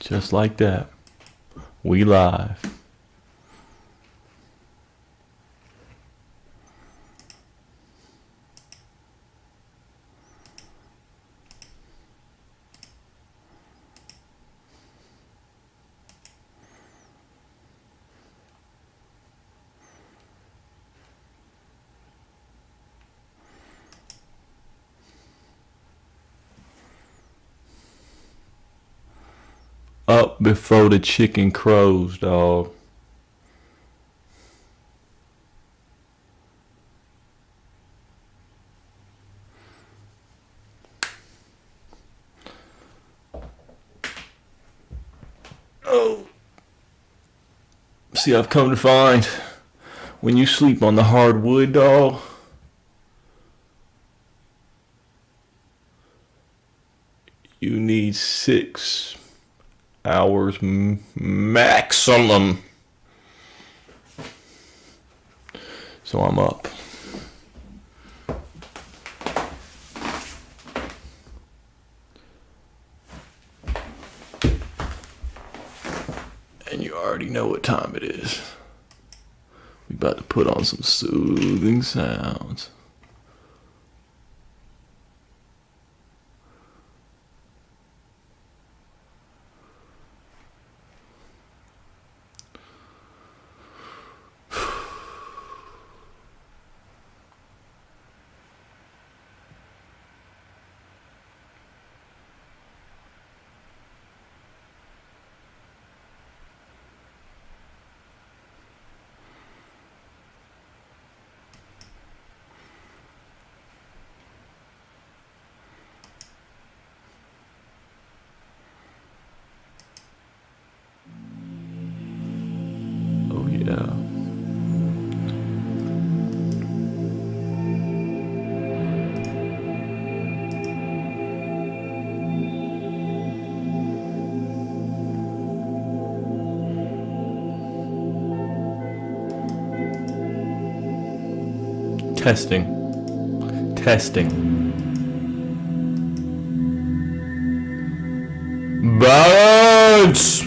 Just like that. We live. Up before the chicken crows, dog. Oh. See, I've come to find when you sleep on the hardwood, dog, you need 6 hours maximum. So I'm up. And you already know what time it is. We about to put on some soothing sounds. Oh yeah. Testing. Balance!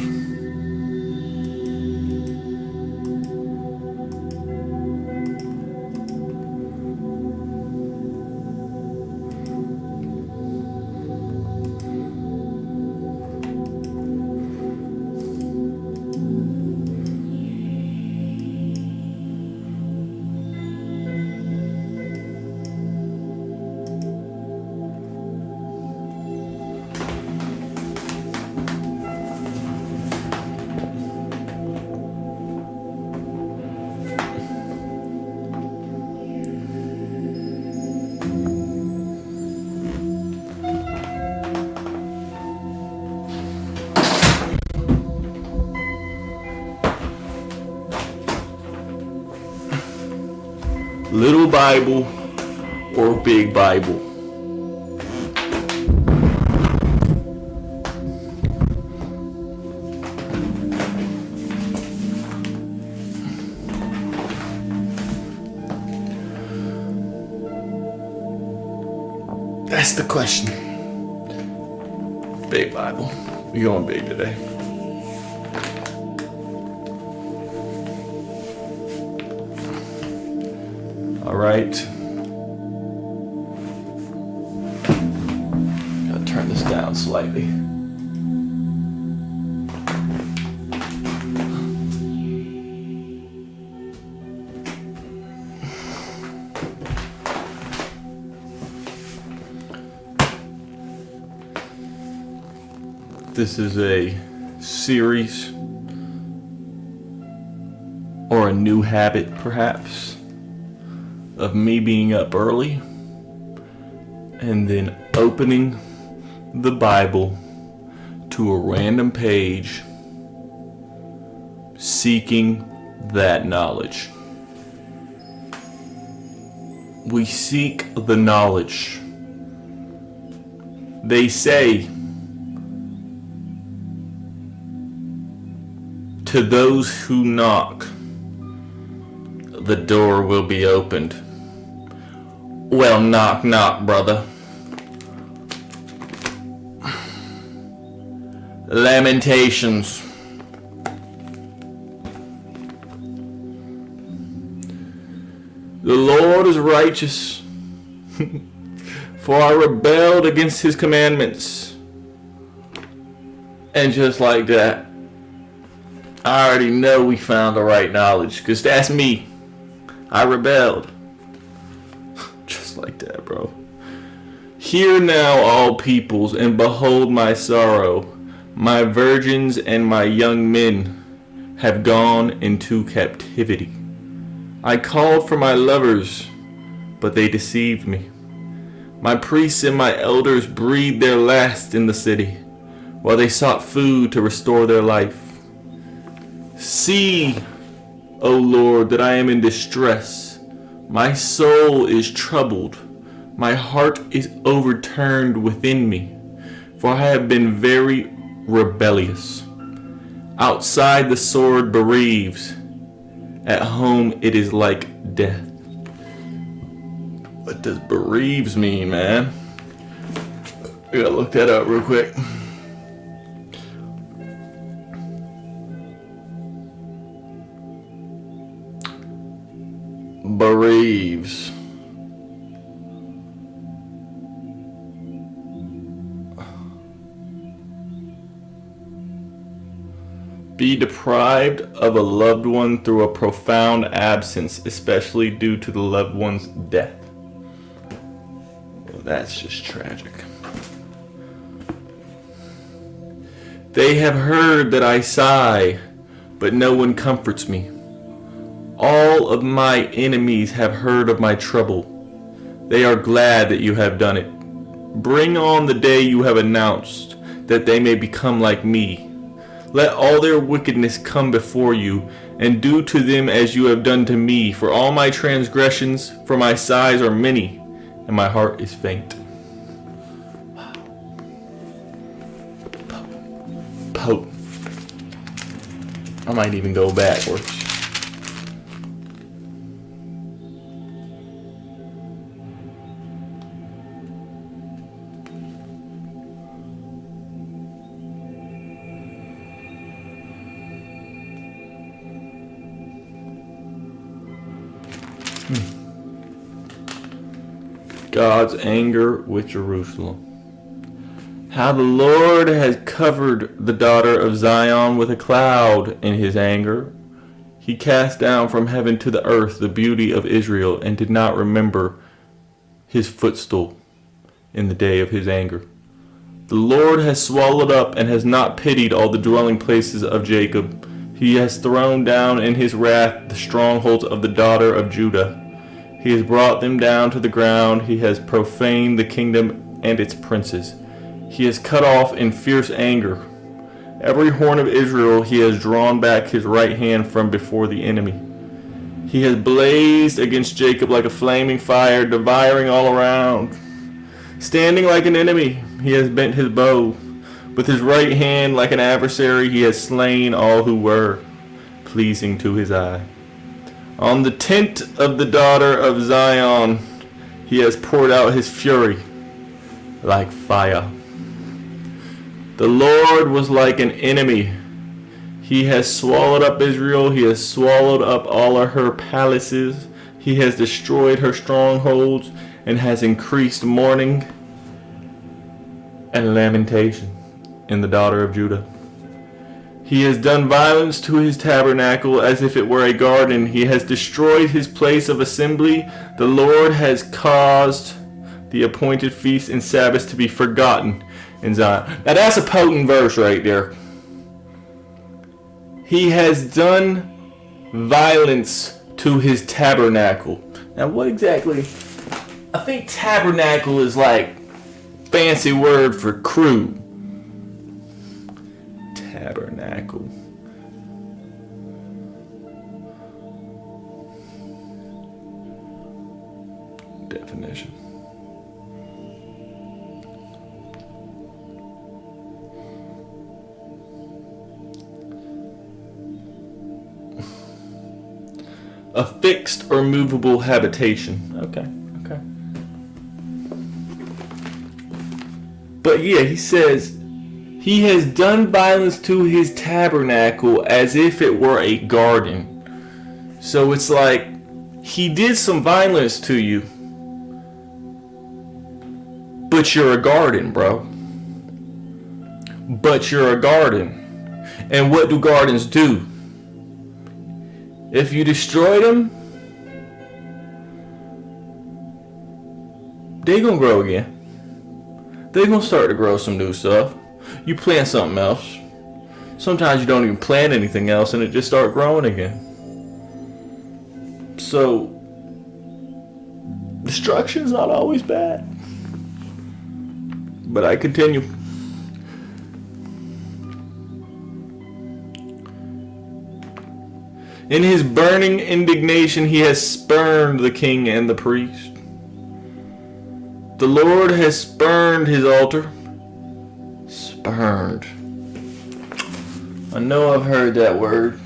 Little Bible or Big Bible? That's the question. Big Bible. We going big today. All right. Gotta turn this down slightly. This is a series or a new habit, perhaps, of me being up early and then opening the Bible to a random page, seeking that knowledge. We seek the knowledge. They say, to those who knock, the door will be opened. Well, knock, knock, brother. Lamentations. The Lord is righteous, for I rebelled against his commandments. And just like that, I already know we found the right knowledge, because that's me. I rebelled. Just like that, bro. Hear now, all peoples, and behold my sorrow. My virgins and my young men have gone into captivity. I called for my lovers, but they deceived me. My priests and my elders breathed their last in the city, while they sought food to restore their life. See, O Lord, that I am in distress. My soul is troubled. My heart is overturned within me, for I have been very rebellious. Outside the sword bereaves. At home it is like death. What does bereaves mean, man? I gotta look that up real quick. Bereaves. Be deprived of a loved one through a profound absence, especially due to the loved one's death. Well, that's just tragic. They have heard that I sigh, but no one comforts me. All of my enemies have heard of my trouble. They are glad that you have done it. Bring on the day you have announced, that they may become like me. Let all their wickedness come before you, and do to them as you have done to me. For all my transgressions, for my sighs are many, and my heart is faint. Pope. I might even go backwards. God's anger with Jerusalem. How the Lord has covered the daughter of Zion with a cloud in his anger. He cast down from heaven to the earth the beauty of Israel, and did not remember his footstool in the day of his anger. The Lord has swallowed up and has not pitied all the dwelling places of Jacob. He has thrown down in his wrath the strongholds of the daughter of Judah. He has brought them down to the ground. He has profaned the kingdom and its princes. He has cut off in fierce anger every horn of Israel. He has drawn back his right hand from before the enemy. He has blazed against Jacob like a flaming fire, devouring all around. Standing like an enemy, he has bent his bow. With his right hand like an adversary, he has slain all who were pleasing to his eye. On the tent of the daughter of Zion, he has poured out his fury like fire. The Lord was like an enemy. He has swallowed up Israel. He has swallowed up all of her palaces. He has destroyed her strongholds and has increased mourning and lamentation in the daughter of Judah. He has done violence to his tabernacle as if it were a garden. He has destroyed his place of assembly. The Lord has caused the appointed feasts and Sabbaths to be forgotten in Zion. Now that's a potent verse right there. He has done violence to his tabernacle. Now what exactly? I think tabernacle is like fancy word for crew. Tabernacle. Definition. A fixed or movable habitation. Okay. But yeah, he says He has done violence to his tabernacle as if it were a garden. So it's like he did some violence to you, but you're a garden, bro. But you're a garden. And what do gardens do? If you destroy them, they're going to grow again. They're going to start to grow some new stuff. You plant something else. Sometimes you don't even plant anything else and it just starts growing again. So, destruction is not always bad. But I continue. In his burning indignation, he has spurned the king and the priest. The Lord has spurned his altar. Spurned. I know I've heard that word,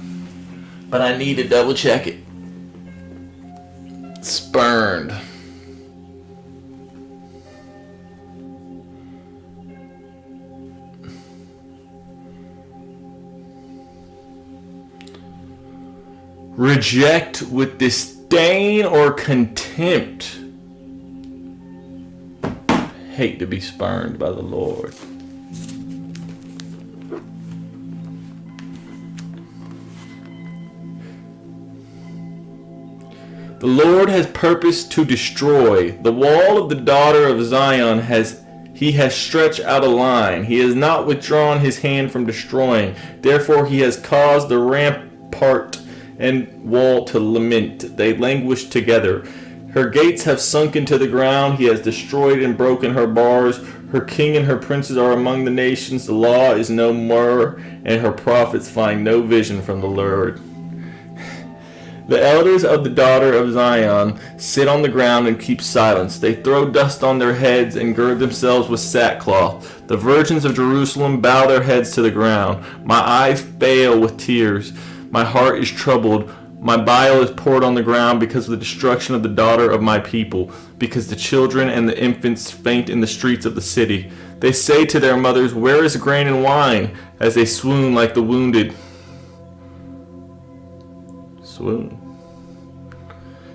but I need to double check it. Spurned. Reject with disdain or contempt. Hate to be spurned by the Lord. The Lord has purposed to destroy. The wall of the daughter of Zion he has stretched out a line. He has not withdrawn his hand from destroying. Therefore he has caused the rampart and wall to lament. They languish together. Her gates have sunk into the ground. He has destroyed and broken her bars. Her king and her princes are among the nations. The law is no more, and her prophets find no vision from the Lord. The elders of the daughter of Zion sit on the ground and keep silence. They throw dust on their heads and gird themselves with sackcloth. The virgins of Jerusalem bow their heads to the ground. My eyes fail with tears. My heart is troubled. My bile is poured on the ground because of the destruction of the daughter of my people, because the children and the infants faint in the streets of the city. They say to their mothers, "Where is grain and wine?" as they swoon like the wounded. Swoon.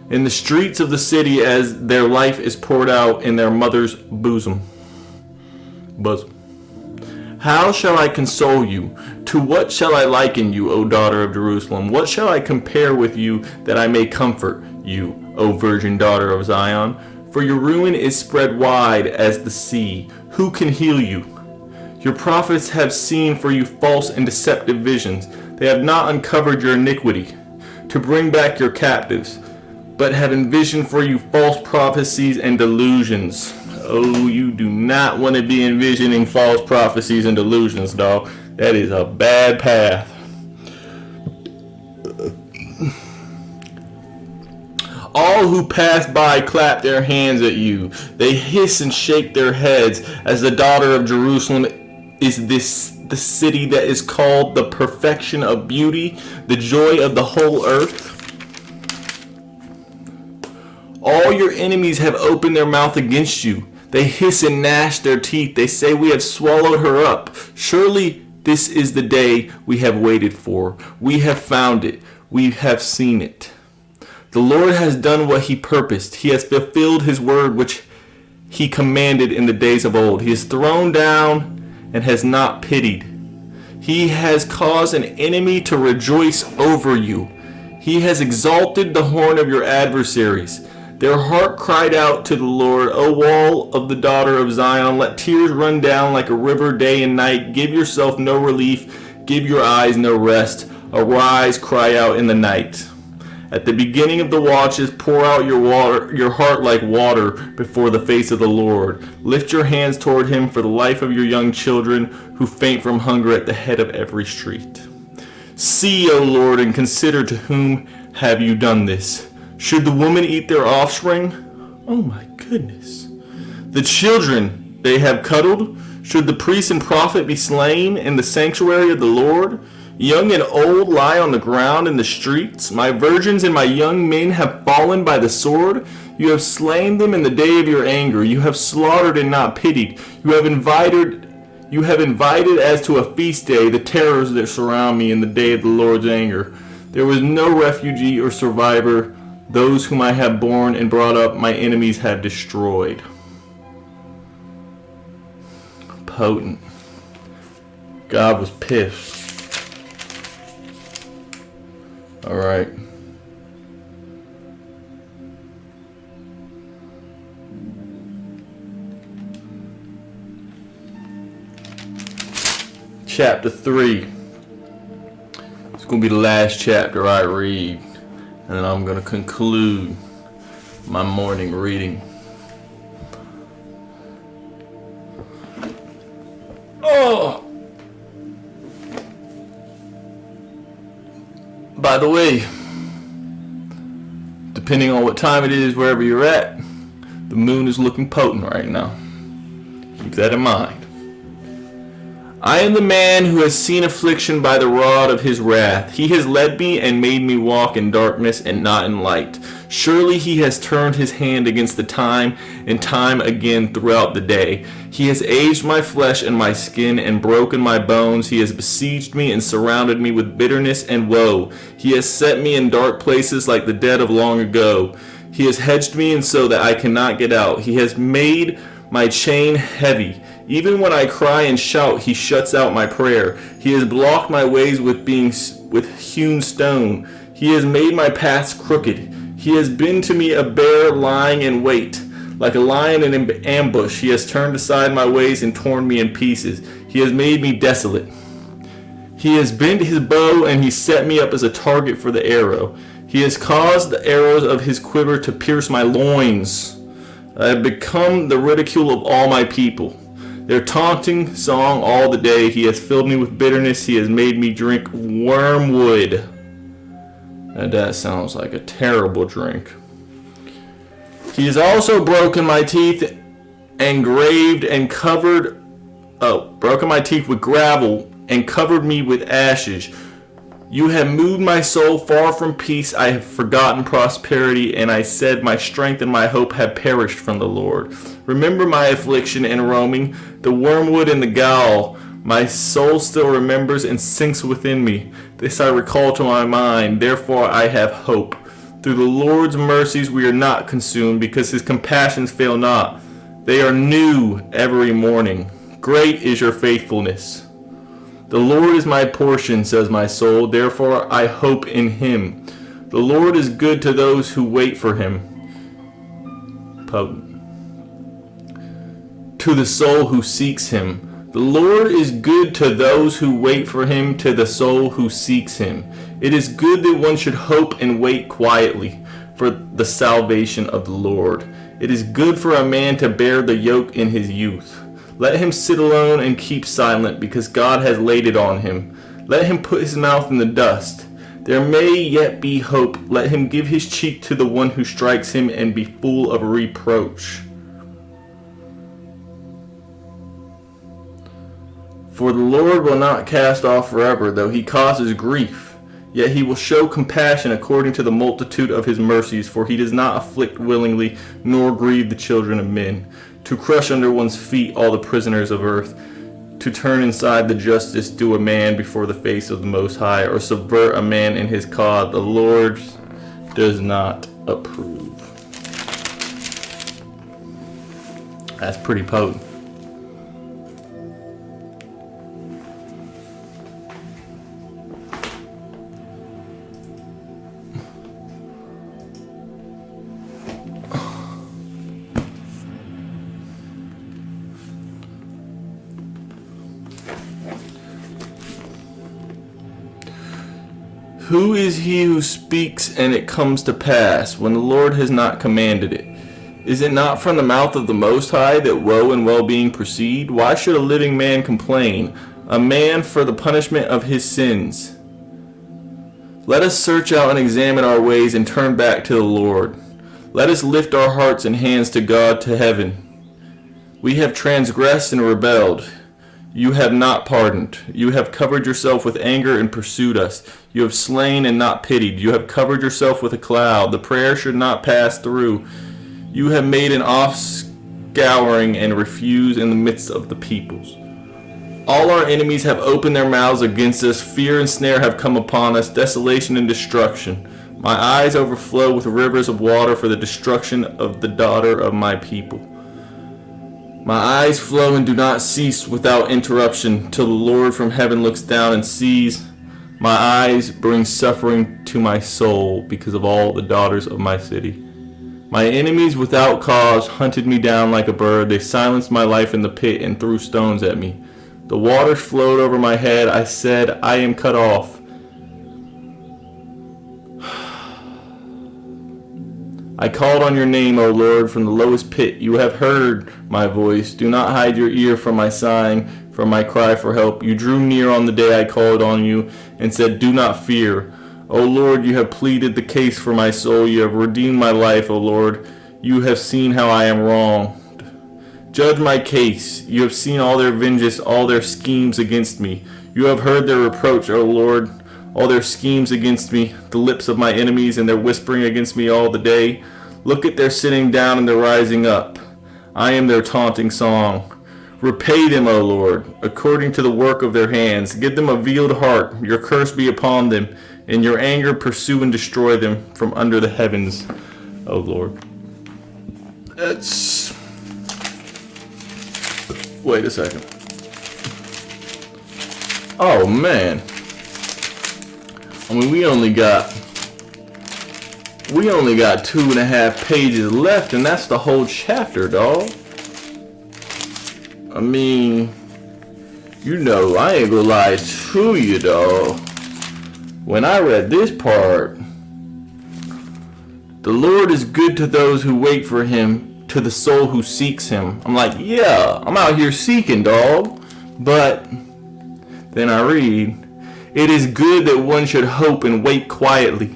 In the streets of the city as their life is poured out in their mother's bosom. How shall I console you? To what shall I liken you, O daughter of Jerusalem? What shall I compare with you that I may comfort you, O virgin daughter of Zion? For your ruin is spread wide as the sea. Who can heal you? Your prophets have seen for you false and deceptive visions. They have not uncovered your iniquity to bring back your captives, but have envisioned for you false prophecies and delusions. Oh, you do not want to be envisioning false prophecies and delusions, dog. That is a bad path. All who pass by clap their hands at you. They hiss and shake their heads as the daughter of Jerusalem is the city that is called the perfection of beauty, the joy of the whole earth. All your enemies have opened their mouth against you. They hiss and gnash their teeth. They say, "We have swallowed her up. Surely this is the day we have waited for. We have found it. We have seen it." The Lord has done what he purposed. He has fulfilled his word which he commanded in the days of old. He has thrown down and has not pitied. He has caused an enemy to rejoice over you. He has exalted the horn of your adversaries. Their heart cried out to the Lord, "O wall of the daughter of Zion, let tears run down like a river day and night. Give yourself no relief. Give your eyes no rest. Arise, cry out in the night. At the beginning of the watches, pour out your heart like water before the face of the Lord. Lift your hands toward him for the life of your young children who faint from hunger at the head of every street. See, O Lord, and consider to whom have you done this. Should the woman eat their offspring? Oh my goodness. The children they have cuddled? Should the priest and prophet be slain in the sanctuary of the Lord? Young and old lie on the ground in the streets. My virgins and my young men have fallen by the sword. You have slain them in the day of your anger. You have slaughtered and not pitied. You You have invited as to a feast day the terrors that surround me in the day of the Lord's anger. There was no refugee or survivor. Those whom I have borne and brought up, my enemies have destroyed. Potent. God was pissed. All right. Chapter 3. It's going to be the last chapter I read, and then I'm going to conclude my morning reading. Oh! By the way, depending on what time it is, wherever you're at, the moon is looking potent right now. Keep that in mind. I am the man who has seen affliction by the rod of his wrath. He has led me and made me walk in darkness and not in light. Surely he has turned his hand against the time and time again throughout the day. He has aged my flesh and my skin and broken my bones. He has besieged me and surrounded me with bitterness and woe. He has set me in dark places like the dead of long ago. He has hedged me and so that I cannot get out. He has made my chain heavy. Even when I cry and shout, he shuts out my prayer. He has blocked my ways with hewn stone. He has made my paths crooked. He has been to me a bear lying in wait. Like a lion in ambush, he has turned aside my ways and torn me in pieces. He has made me desolate. He has bent his bow and he set me up as a target for the arrow. He has caused the arrows of his quiver to pierce my loins. I have become the ridicule of all my people. Their taunting song all the day. He has filled me with bitterness. He has made me drink wormwood. And that sounds like a terrible drink. He has also broken my teeth and broken my teeth with gravel and covered me with ashes. You have moved my soul far from peace. I have forgotten prosperity, and I said, my strength and my hope have perished from the Lord. Remember my affliction and roaming, the wormwood and the gall. My soul still remembers and sinks within me. This I recall to my mind, therefore I have hope. Through the Lord's mercies we are not consumed, because his compassions fail not. They are new every morning. Great is your faithfulness. The Lord is my portion, says my soul, therefore I hope in him. The Lord is good to those who wait for him. Potent. To the soul who seeks him. The Lord is good to those who wait for him, to the soul who seeks him. It is good that one should hope and wait quietly for the salvation of the Lord. It is good for a man to bear the yoke in his youth. Let him sit alone and keep silent, because God has laid it on him. Let him put his mouth in the dust. There may yet be hope. Let him give his cheek to the one who strikes him and be full of reproach. For the Lord will not cast off forever, though he causes grief. Yet he will show compassion according to the multitude of his mercies, for he does not afflict willingly, nor grieve the children of men. To crush under one's feet all the prisoners of earth, to turn inside the justice due a man before the face of the Most High, or subvert a man in his cause, the Lord does not approve. That's pretty potent. Who is he who speaks and it comes to pass, when the Lord has not commanded it? Is it not from the mouth of the Most High that woe and well-being proceed? Why should a living man complain, a man for the punishment of his sins? Let us search out and examine our ways and turn back to the Lord. Let us lift our hearts and hands to God to heaven. We have transgressed and rebelled. You have not pardoned. You have covered yourself with anger and pursued us. You have slain and not pitied. You have covered yourself with a cloud. The prayer should not pass through. You have made an offscouring and refuse in the midst of the peoples. All our enemies have opened their mouths against us. Fear and snare have come upon us, desolation and destruction. My eyes overflow with rivers of water for the destruction of the daughter of my people. My eyes flow and do not cease without interruption, till the Lord from heaven looks down and sees. My eyes bring suffering to my soul because of all the daughters of my city. My enemies without cause hunted me down like a bird. They silenced my life in the pit and threw stones at me. The waters flowed over my head. I said, I am cut off. I called on your name, O Lord, from the lowest pit. You have heard my voice. Do not hide your ear from my sighing, from my cry for help. You drew near on the day I called on you and said, do not fear. O Lord, you have pleaded the case for my soul. You have redeemed my life, O Lord. You have seen how I am wronged. Judge my case. You have seen all their vengeance, all their schemes against me. You have heard their reproach, O Lord, all their schemes against me, the lips of my enemies and their whispering against me all the day. Look at their sitting down and their rising up. I am their taunting song. Repay them, O Lord, according to the work of their hands. Give them a veiled heart. Your curse be upon them. In your anger pursue and destroy them from under the heavens, O Lord. That's... Wait a second. Oh, man. I mean, we only got 2.5 pages left, and that's the whole chapter, dawg. I mean, you know, I ain't gonna lie to you, dawg. When I read this part, the Lord is good to those who wait for him, to the soul who seeks him. I'm like, yeah, I'm out here seeking, dawg. But then I read, it is good that one should hope and wait quietly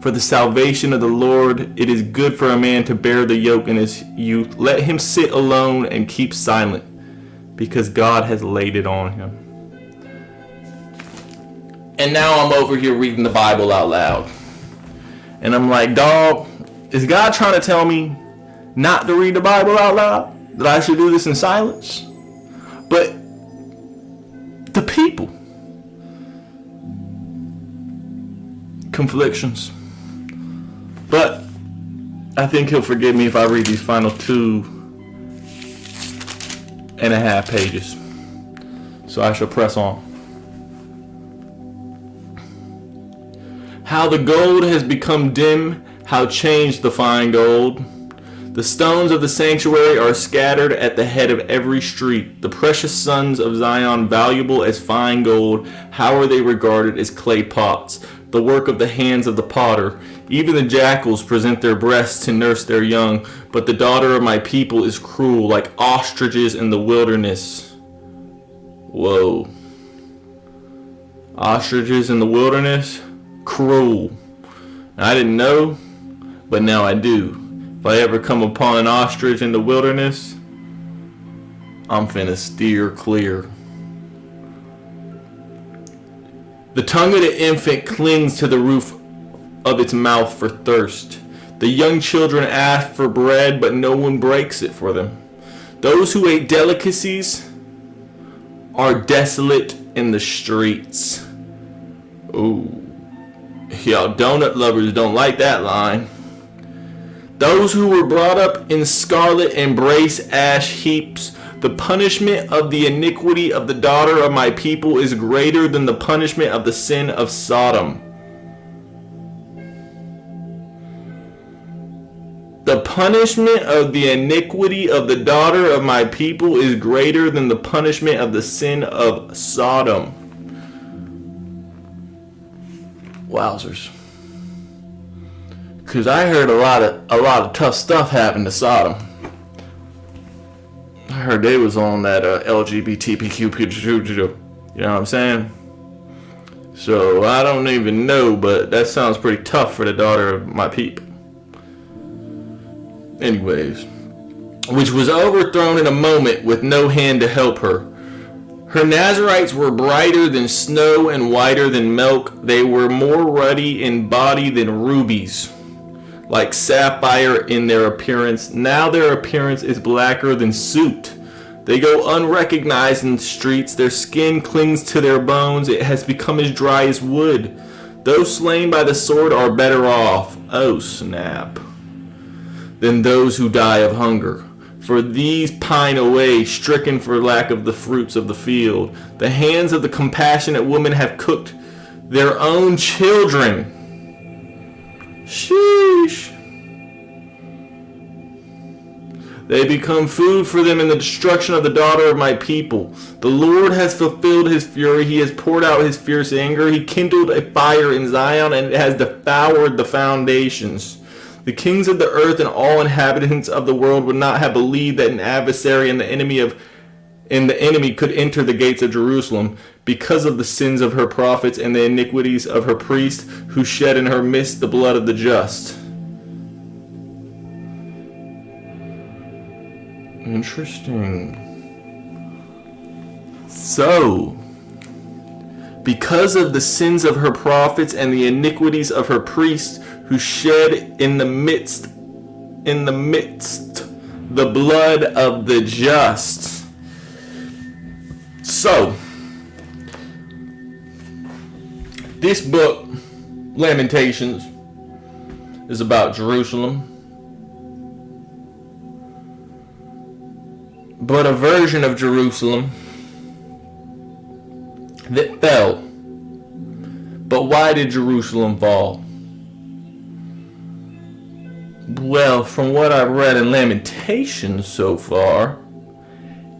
for the salvation of the Lord. It is good for a man to bear the yoke in his youth. Let him sit alone and keep silent, because God has laid it on him. And now I'm over here reading the Bible out loud. And I'm like, dawg, is God trying to tell me not to read the Bible out loud? That I should do this in silence? But the people. Conflictions. But I think he'll forgive me if I read these final 2.5 pages. So I shall press on. How the gold has become dim, how changed the fine gold. The stones of the sanctuary are scattered at the head of every street. The precious sons of Zion, valuable as fine gold, how are they regarded as clay pots, the work of the hands of the potter. Even the jackals present their breasts to nurse their young, but the daughter of my people is cruel, like ostriches in the wilderness. Whoa. Ostriches in the wilderness? Cruel. I didn't know, but now I do. If I ever come upon an ostrich in the wilderness, I'm finna steer clear. The tongue of the infant clings to the roof of its mouth for thirst. The young children ask for bread, but no one breaks it for them. Those who ate delicacies are desolate in the streets. Ooh. Y'all donut lovers don't like that line. Those who were brought up in scarlet embrace ash heaps. The punishment of the iniquity of the daughter of my people is greater than the punishment of the sin of Sodom. The punishment of the iniquity of the daughter of my people is greater than the punishment of the sin of Sodom. Wowzers. Because I heard a lot of tough stuff happen to Sodom. I heard they was on that LGBTQ, you know what I'm saying? So I don't even know, but that sounds pretty tough for the daughter of my people. Anyways, which was overthrown in a moment with no hand to help her. Her Nazarites were brighter than snow and whiter than milk. They were more ruddy in body than rubies, like sapphire in their appearance. Now their appearance is blacker than soot. They go unrecognized in the streets. Their skin clings to their bones. It has become as dry as wood. Those slain by the sword are better off, oh snap, than those who die of hunger. For these pine away, stricken for lack of the fruits of the field. The hands of the compassionate woman have cooked their own children. Sheesh. They become food for them in the destruction of the daughter of my people. The Lord has fulfilled his fury. He has poured out his fierce anger. He kindled a fire in Zion, and it has devoured the foundations. The kings of the earth and all inhabitants of the world would not have believed that an adversary and the enemy could enter the gates of Jerusalem, because of the sins of her prophets and the iniquities of her priests, who shed in her midst the blood of the just. Interesting. So, because of the sins of her prophets and the iniquities of her priests, who shed in the midst the blood of the just. So, this book, Lamentations, is about Jerusalem, but a version of Jerusalem that fell. But why did Jerusalem fall? Well, from what I've read in Lamentations so far,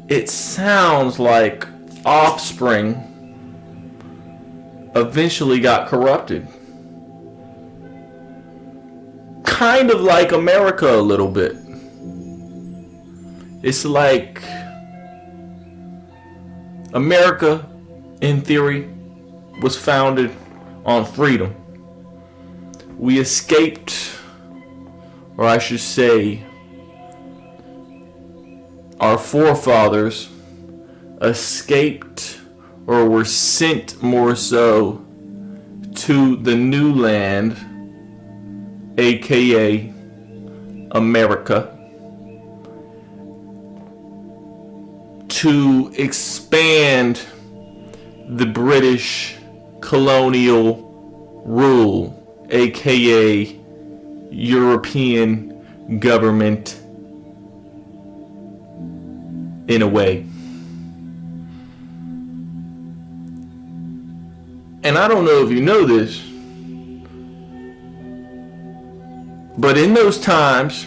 it sounds like offspring eventually got corrupted. Kind of like America a little bit. It's like America, in theory, was founded on freedom. We escaped, or I should say, our forefathers escaped, or were sent more so, to the new land, aka America, to expand the British colonial rule, aka European government, in a way. And I don't know if you know this, but in those times,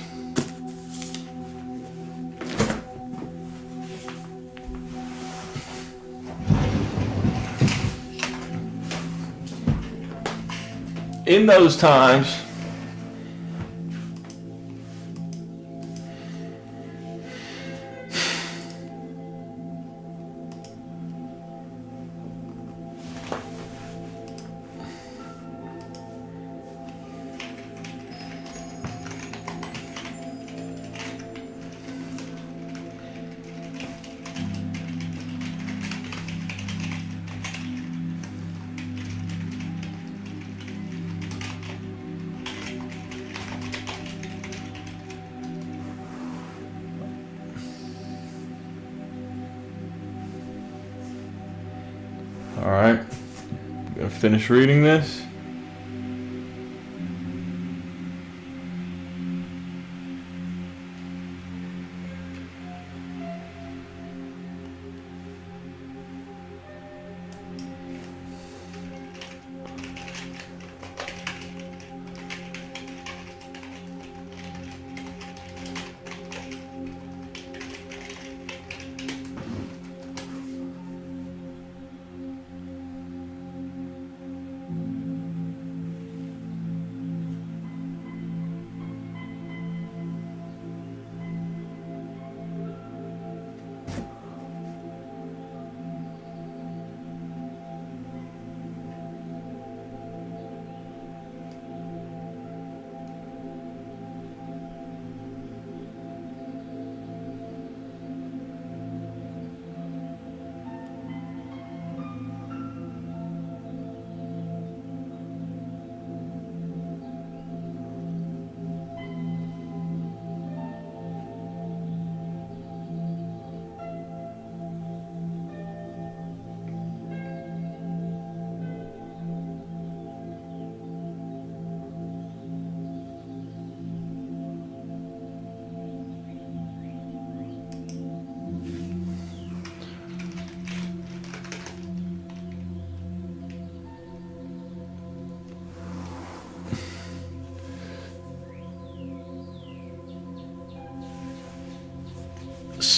all right, I'm gonna finish reading this.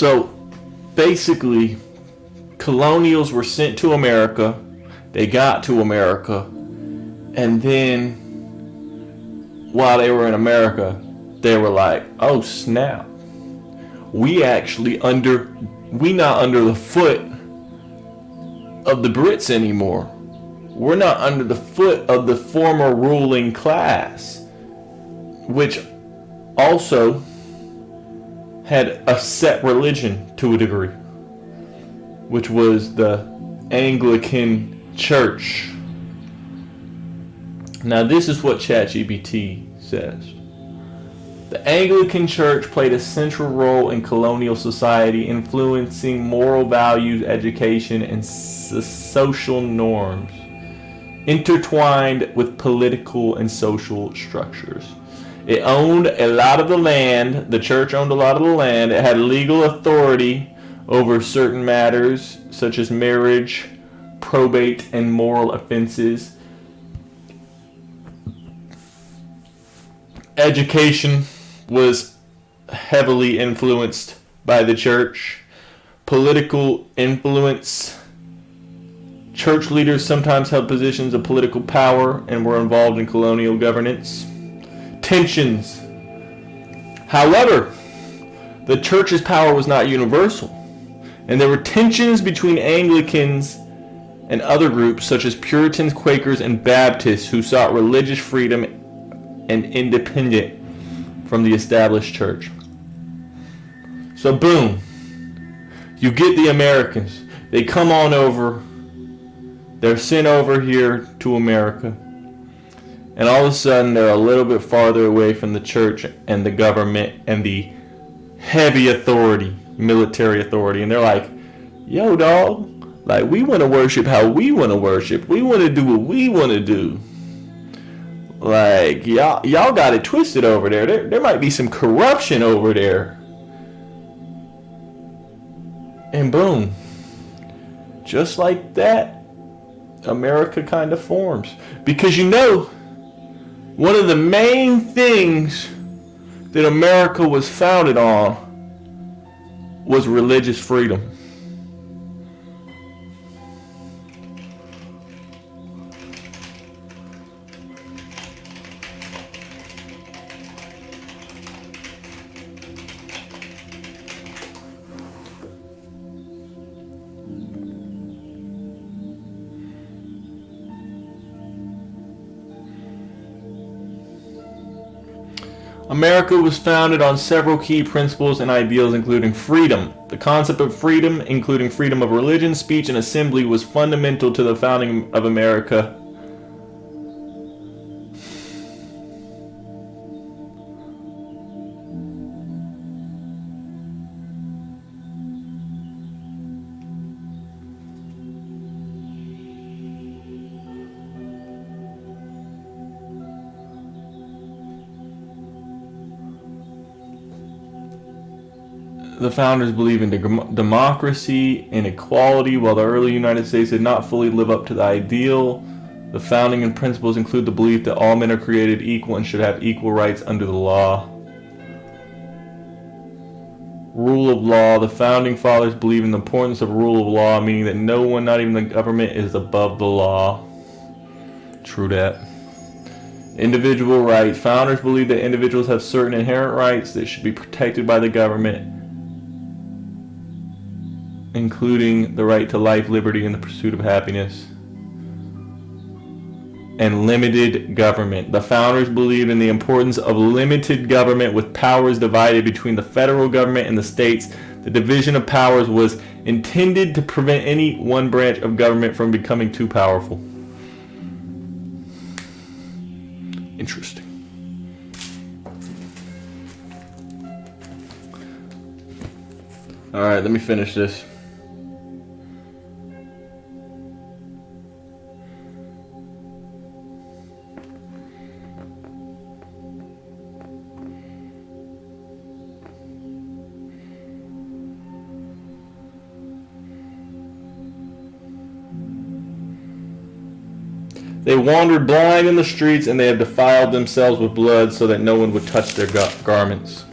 So basically, colonials were sent to America. They got to America, and then while they were in America, they were like, "Oh snap! We not under the foot of the Brits anymore. We're not under the foot of the former ruling class," which also had a set religion to a degree, which was the Anglican Church. Now this is what ChatGPT says. The Anglican Church played a central role in colonial society, influencing moral values, education, and social norms, intertwined with political and social structures. It owned a lot of the land. The church owned a lot of the land. It had legal authority over certain matters, such as marriage, probate, and moral offenses. Education was heavily influenced by the church. Political influence. Church leaders sometimes held positions of political power and were involved in colonial governance. Tensions. However, the church's power was not universal, and there were tensions between Anglicans and other groups such as Puritans, Quakers, and Baptists who sought religious freedom and independence from the established church. So boom, you get the Americans. They come on over. They're sent over here to America. And all of a sudden, they're a little bit farther away from the church and the government and the heavy authority, military authority. And they're like, yo, dog, like, we want to worship how we want to worship. We want to do what we want to do. Like, y'all got it twisted over there. There might be some corruption over there. And boom, just like that, America kind of forms. Because one of the main things that America was founded on was religious freedom. America was founded on several key principles and ideals, including freedom. The concept of freedom, including freedom of religion, speech, and assembly, was fundamental to the founding of America. The founders believed in democracy and equality, while the early United States did not fully live up to the ideal. The founding and principles include the belief that all men are created equal and should have equal rights under the law. Rule of law. The founding fathers believed in the importance of rule of law, meaning that no one, not even the government, is above the law. True that. Individual rights. Founders believe that individuals have certain inherent rights that should be protected by the government, including the right to life, liberty, and the pursuit of happiness. And limited government. The founders believed in the importance of limited government with powers divided between the federal government and the states. The division of powers was intended to prevent any one branch of government from becoming too powerful. Interesting. All right, let me finish this. They wandered blind in the streets, and they have defiled themselves with blood so that no one would touch their garments.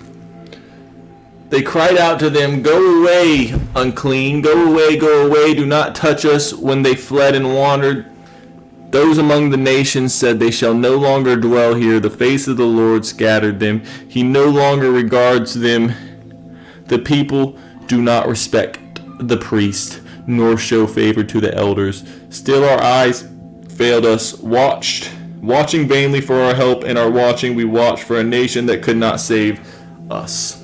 They cried out to them, "Go away, unclean, go away, do not touch us," when they fled and wandered. Those among the nations said, "They shall no longer dwell here." The face of the Lord scattered them. He no longer regards them. The people do not respect the priest, nor show favor to the elders. Still our eyes failed us, watching vainly for our help. In our watching we watched for a nation that could not save us.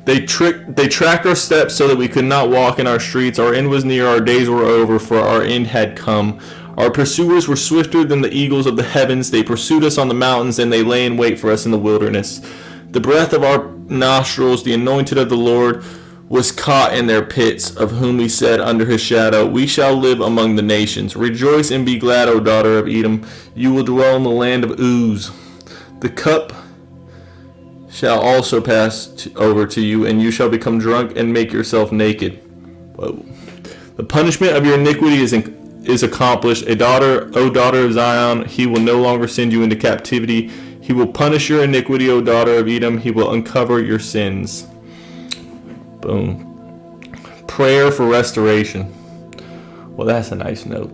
They tracked our steps so that we could not walk in our streets. Our end was near, our days were over, for our end had come. Our pursuers were swifter than the eagles of the heavens. They pursued us on the mountains, and they lay in wait for us in the wilderness. The breath of our nostrils, the anointed of the Lord, was caught in their pits, of whom we said under his shadow, "We shall live among the nations." Rejoice and be glad, O daughter of Edom. You will dwell in the land of Uz. The cup shall also pass over to you, and you shall become drunk and make yourself naked. Whoa. The punishment of your iniquity is accomplished. O daughter of Zion, he will no longer send you into captivity. He will punish your iniquity, O daughter of Edom. He will uncover your sins. Boom. Prayer for restoration. Well, that's a nice note.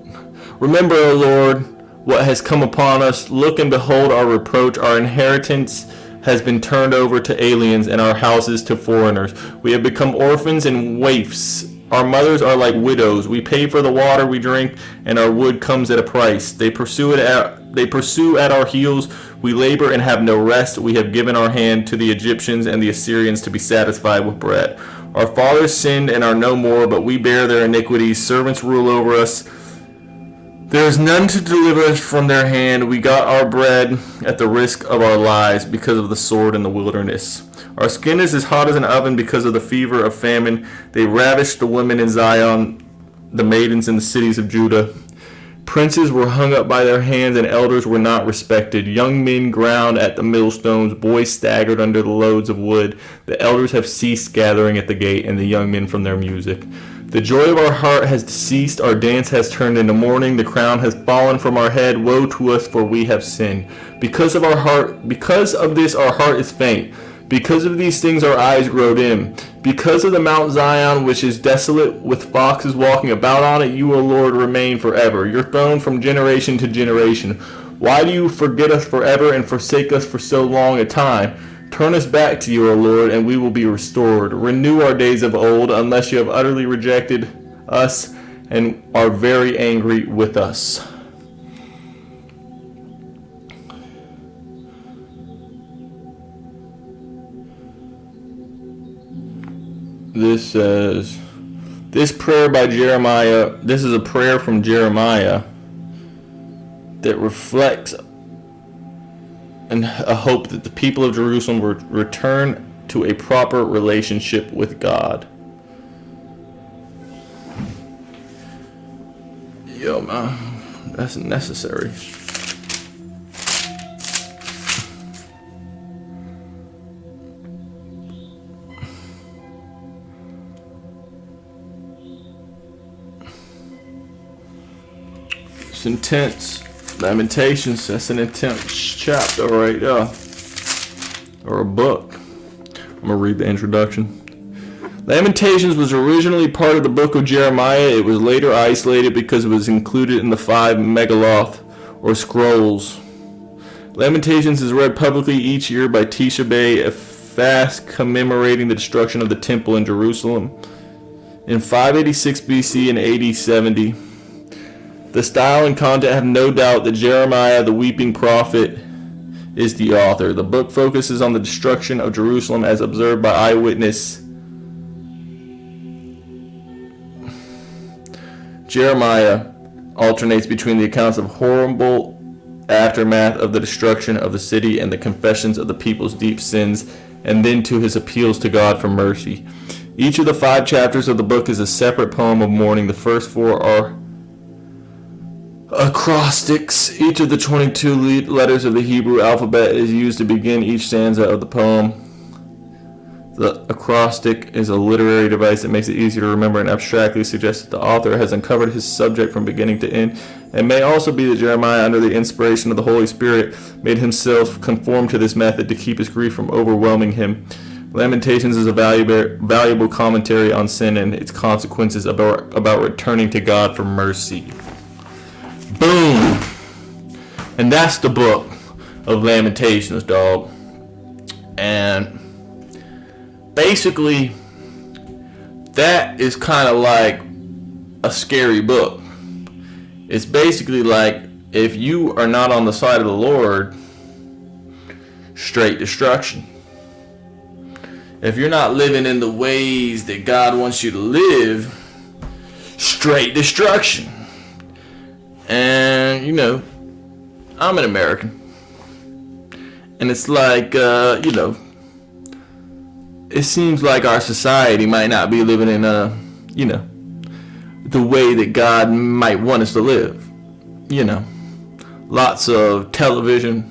Remember, O Lord, what has come upon us. Look and behold our reproach. Our inheritance has been turned over to aliens, and our houses to foreigners. We have become orphans and waifs. Our mothers are like widows. We pay for the water we drink, and our wood comes at a price. They pursue at our heels. We labor and have no rest. We have given our hand to the Egyptians and the Assyrians to be satisfied with bread. Our fathers sinned and are no more, but we bear their iniquities. Servants rule over us. There is none to deliver us from their hand. We got our bread at the risk of our lives because of the sword in the wilderness. Our skin is as hot as an oven because of the fever of famine. They ravished the women in Zion, the maidens in the cities of Judah. Princes were hung up by their hands, and elders were not respected. Young men ground at the millstones. Boys staggered under the loads of wood. The elders have ceased gathering at the gate, and the young men from their music. The joy of our heart has ceased. Our dance has turned into mourning. The crown has fallen from our head. Woe to us, for we have sinned. Because of this, our heart is faint. Because of these things, our eyes grow dim. Because of the Mount Zion, which is desolate, with foxes walking about on it, you, O Lord, remain forever. Your throne from generation to generation. Why do you forget us forever and forsake us for so long a time? Turn us back to you, O Lord, and we will be restored. Renew our days of old, unless you have utterly rejected us and are very angry with us. This says, this prayer by Jeremiah, this is a prayer from Jeremiah that reflects and a hope that the people of Jerusalem will return to a proper relationship with God. Yo, man, that's necessary. It's intense. Lamentations, that's an intense chapter right there. Or a book. I'm going to read the introduction. Lamentations was originally part of the book of Jeremiah. It was later isolated because it was included in the 5 megaloth, or scrolls. Lamentations is read publicly each year by Tisha B'Av, a fast commemorating the destruction of the temple in Jerusalem. In 586 BC and AD 70, the style and content have no doubt that Jeremiah, the weeping prophet, is the author. The book focuses on the destruction of Jerusalem as observed by eyewitness Jeremiah. Alternates between the accounts of horrible aftermath of the destruction of the city and the confessions of the people's deep sins, and then to his appeals to God for mercy. Each of the 5 chapters of the book is a separate poem of mourning. The first 4 are acrostics. Each of the 22 letters of the Hebrew alphabet is used to begin each stanza of the poem. The acrostic is a literary device that makes it easier to remember and abstractly suggests that the author has uncovered his subject from beginning to end. It may also be that Jeremiah, under the inspiration of the Holy Spirit, made himself conform to this method to keep his grief from overwhelming him. Lamentations is a valuable commentary on sin and its consequences about returning to God for mercy. Boom! And that's the book of Lamentations, dog. And basically, that is kind of like a scary book. It's basically like, if you are not on the side of the Lord, straight destruction. If you're not living in the ways that God wants you to live, straight destruction. And, you know, I'm an American. And it's like, you know, it seems like our society might not be living in, you know, the way that God might want us to live. You know, lots of television,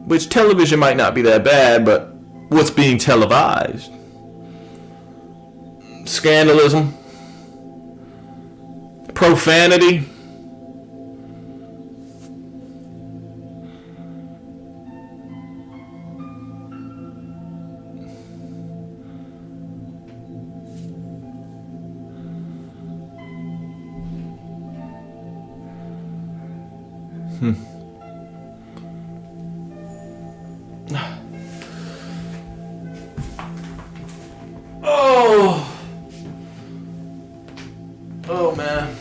which television might not be that bad, but what's being televised? Scandalism, profanity, Oh man.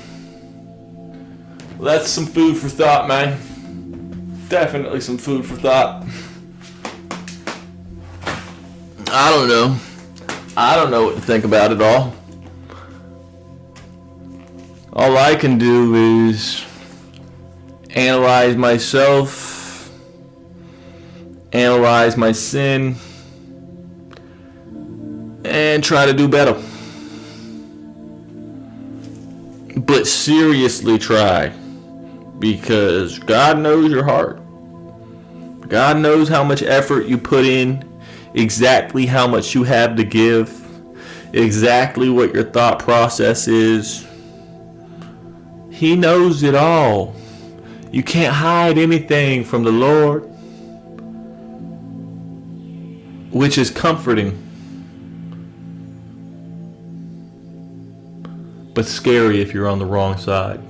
Well, that's some food for thought, man. Definitely some food for thought. I don't know. I don't know what to think about it all. All I can do is analyze myself, analyze my sin, and try to do better. But seriously try, because God knows your heart. God knows how much effort you put in, exactly how much you have to give, exactly what your thought process is. He knows it all. You can't hide anything from the Lord, which is comforting, but scary if you're on the wrong side.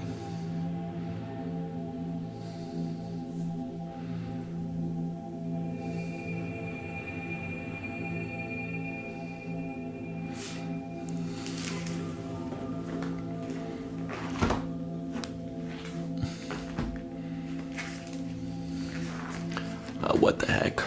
What the heck?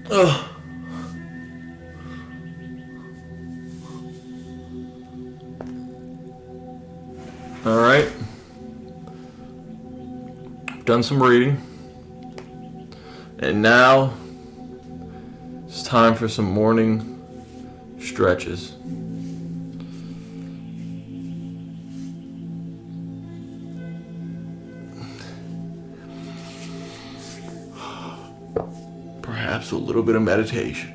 Oh. All right. Done some reading. And now it's time for some morning stretches. Perhaps a little bit of meditation.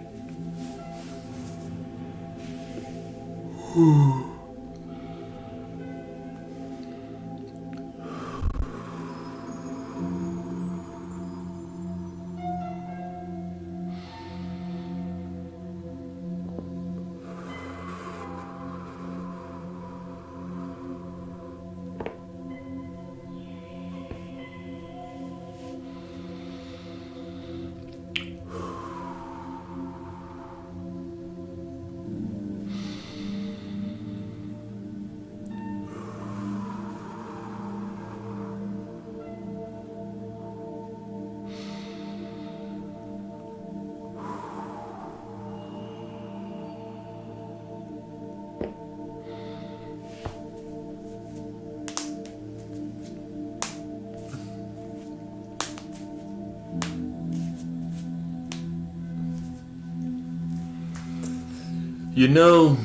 You know,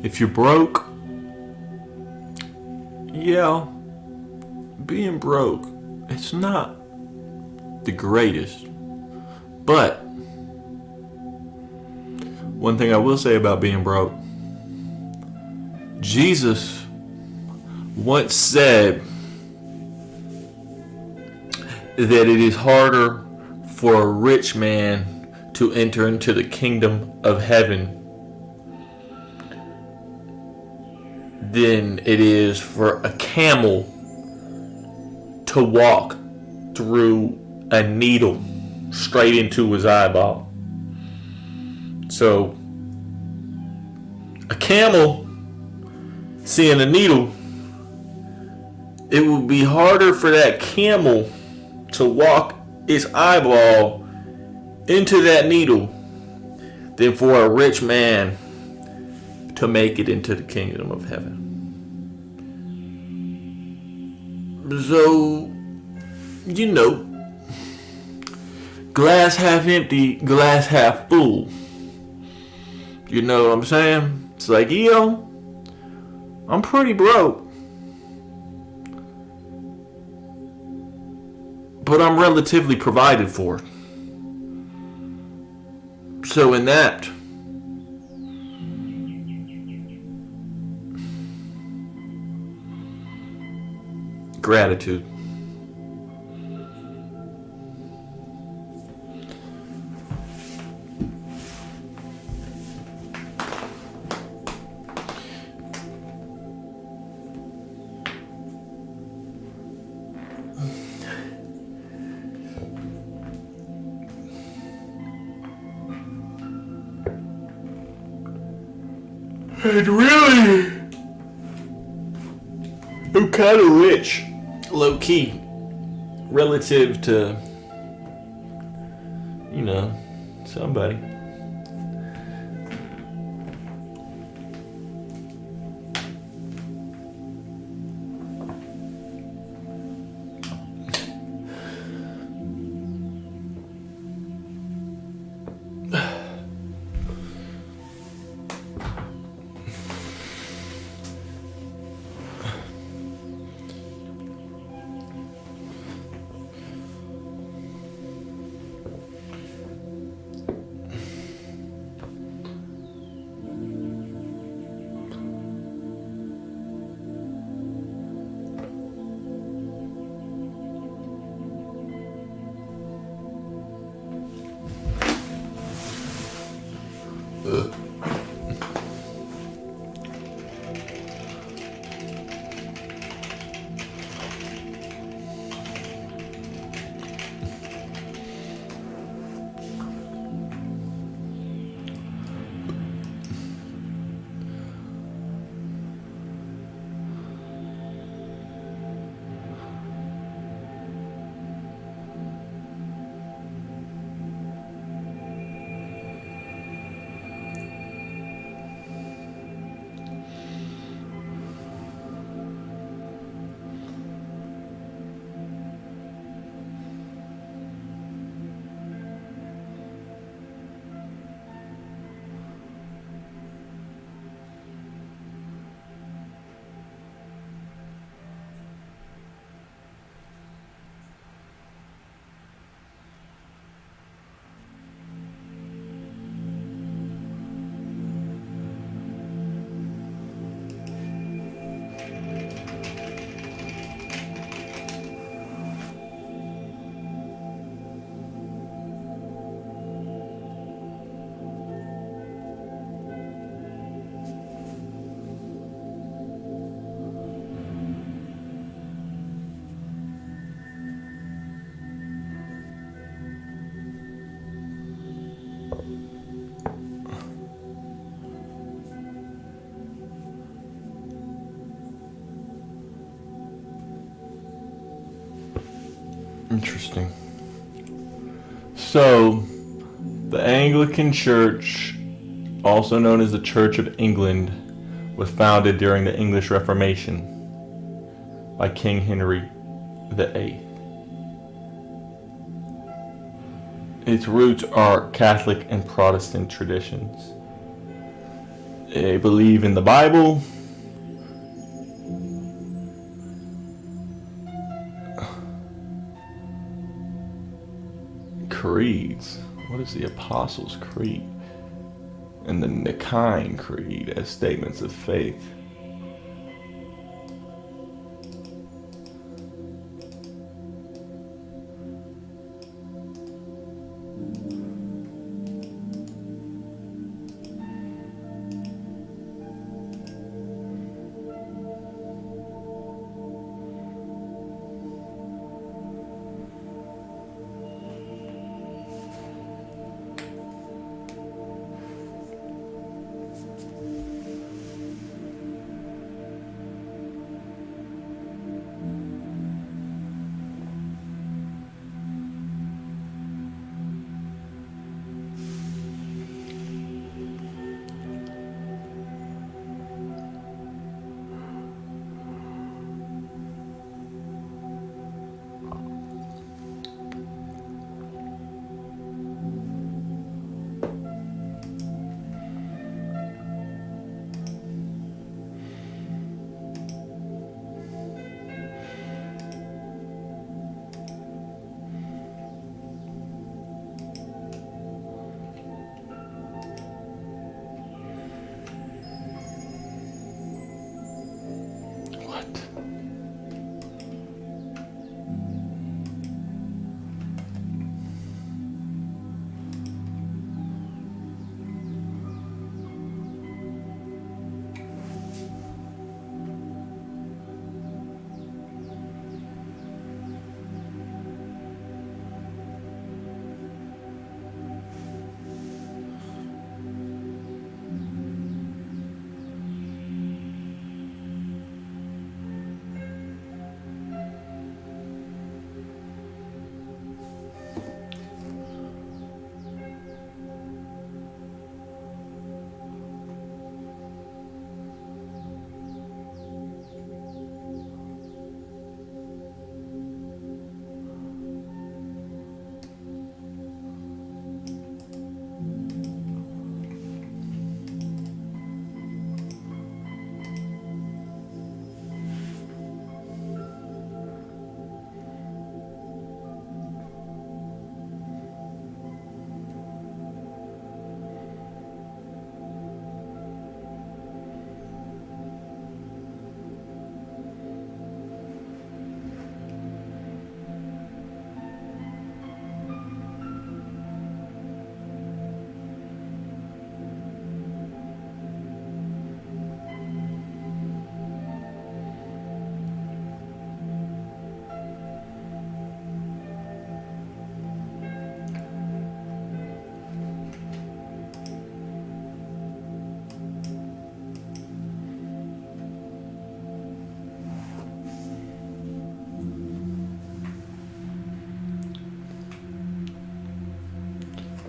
if you're broke, yeah, being broke, it's not the greatest. But one thing I will say about being broke, Jesus once said that it is harder for a rich man to enter into the kingdom of heaven than it is for a camel to walk through a needle straight into his eyeball. So, a camel seeing a needle, it would be harder for that camel to walk its eyeball into that needle than for a rich man to make it into the kingdom of heaven. So, you know, glass half empty, glass half full. You know what I'm saying? It's like, yo, I'm pretty broke, but I'm relatively provided for. So in that, gratitude. And really, I'm kind of rich, low key, relative to, you know, somebody. Interesting. So, the Anglican Church, also known as the Church of England, was founded during the English Reformation by King Henry VIII. Its roots are Catholic and Protestant traditions. They believe in the Bible, creeds. What is the Apostles' Creed? And the Nicene Creed as statements of faith. What?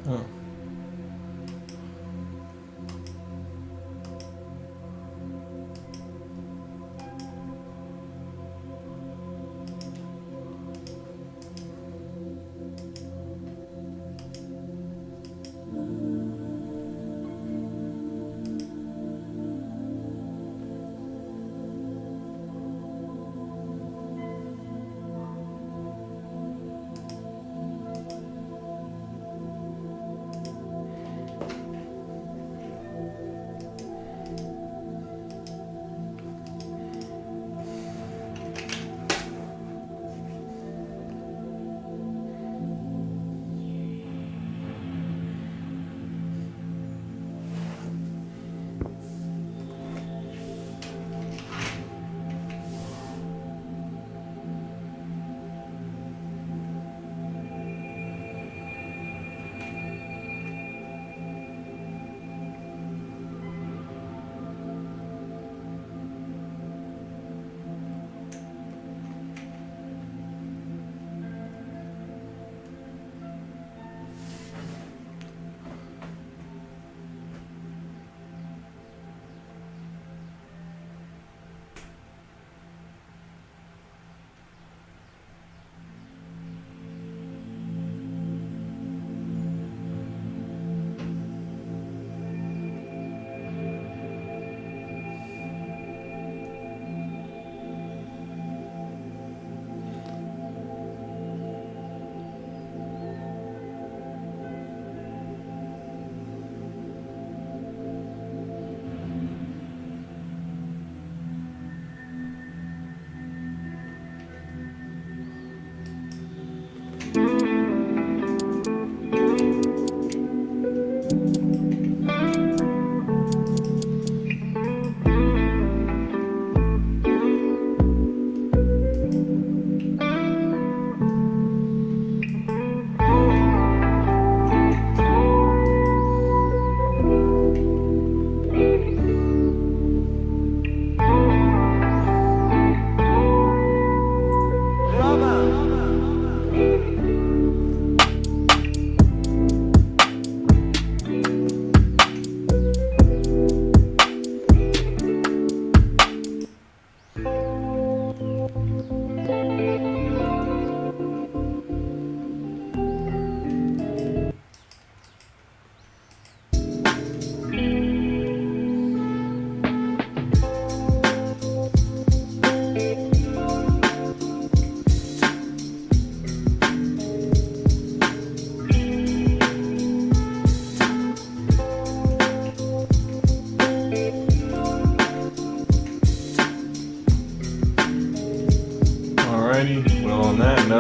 Oh.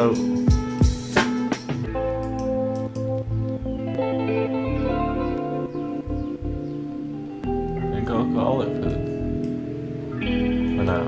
So I think I'll call it for now.